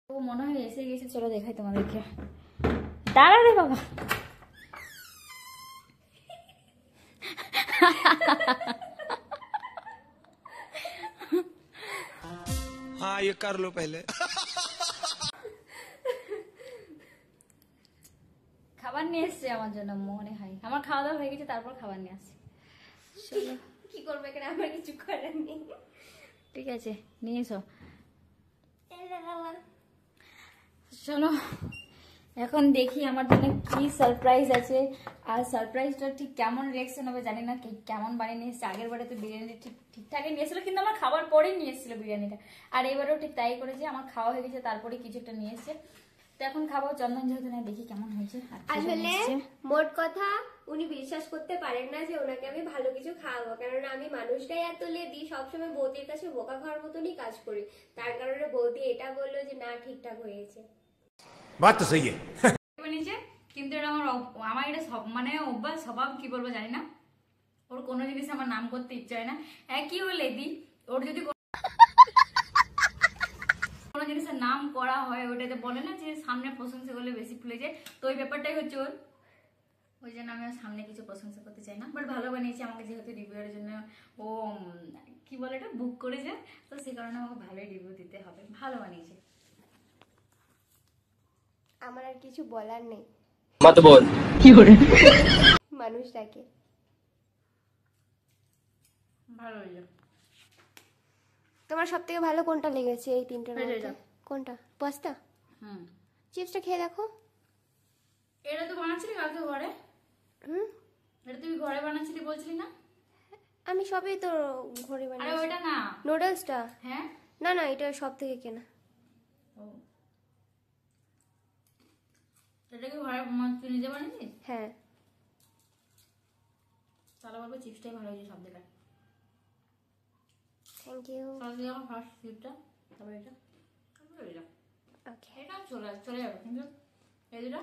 ও মনে হয় এসে গেছে, চলো দেখাই তোমাদেরকে। দাঁড়া রে বাবা। हाँ ये कर लो पहले। খাবার নিয়ে এসছে আমার জন্য মনে হয়, আমার খাওয়া দাওয়া হয়ে গেছে তারপর খাবার নিয়ে আসছে। কি করবে এখানে, আমার কিছু করার নেই। ঠিক আছে নিয়ে এসো। চলো এখন দেখি আমার জন্য কি সারপ্রাইজ আছে, আর সারপ্রাইজটা ঠিক কেমন রিয়াকশন হবে জানি না, কেমন বানিয়ে নিয়ে এসছে। আগের বারে তো বিরিয়ানিটা ঠিকঠাকই নিয়ে এসেছিল, কিন্তু আমার খাবার পরেই নিয়ে এসেছিল বিরিয়ানিটা, আর এবারেও ঠিক তাই করেছে, আমার খাওয়া হয়ে গেছে তারপরে কিছুটা নিয়ে এসছে। তো এখন খাবো, চন্দন যেহেতু না, দেখি কেমন হয়েছে। আসলে মোট কথা উনি বিশ্বাস করতে পারেন না যে ওনাকে আমি ভালো কিছু খাওয়াবো, কেননা আমি মানুষটাই এত লেদি, সবসময় বৌদির কাছে বোকা খাওয়ার মতনই কাজ করি। তার কারণে বৌদি এটা বললো যে না ঠিকঠাক হয়েছে। बात तो सही है। বানিয়েছে, কিন্তু এটা আমার এটা সব মানে অভ্যাস স্বভাব কি বলবো জানি না, ওর কোনো জিনিস আমার নাম করতে ইচ্ছা হয় না। একই ও লেদি, ওর যদি কোনো জিনিসের নাম করা হয় ওটাতে বলে না যে সামনে প্রশংসা করলে বেশি ফুলে যায়, তো ওই ব্যাপারটাই হচ্ছে ওর। ওই জন্য আমি ওর সামনে কিছু প্রশংসা করতে চাই না, বাট ভালো বানিয়েছে। আমাকে যেহেতু রিভিউয়ের জন্য ও কি বলে এটা বুক করেছে, তো সেই কারণে আমাকে ভালোই রিভিউ দিতে হবে। ভালো বানিয়েছে। আমার আর কিছু বলার নেই, मत बोल। মানুষটাকে। ভালো হয়েছে। তোমার সব থেকে ভালো কোনটা লেগেছে এই তিনটার এটা, মধ্যে? এটা। কোনটা? পাস্তা? হুম, চিপসটা খেয়ে দেখো। এটা তো বানাচ্ছিলি কালকে ঘরে, হুম, এটা তুই ঘরে বানাচ্ছিলি বলছিলি না? আমি সবই তো ঘরে আরে বানিয়েছি। ওইটা না। নুডলসটা? হ্যাঁ। না না, এটা সব থেকে কেনা। ও, এটা কি ঘরে তুই নিজে বানিয়েছিস? হ্যাঁ। তাহলে বলবো চিপসটাই ভালো হয়েছে সব থেকে। Thank you. তাহলে যখন ফার্স্ট চিপসটা, তারপরে এটা, তারপরে এটা, ওকে। এটা চলে যাবে, কিন্তু এই দুটো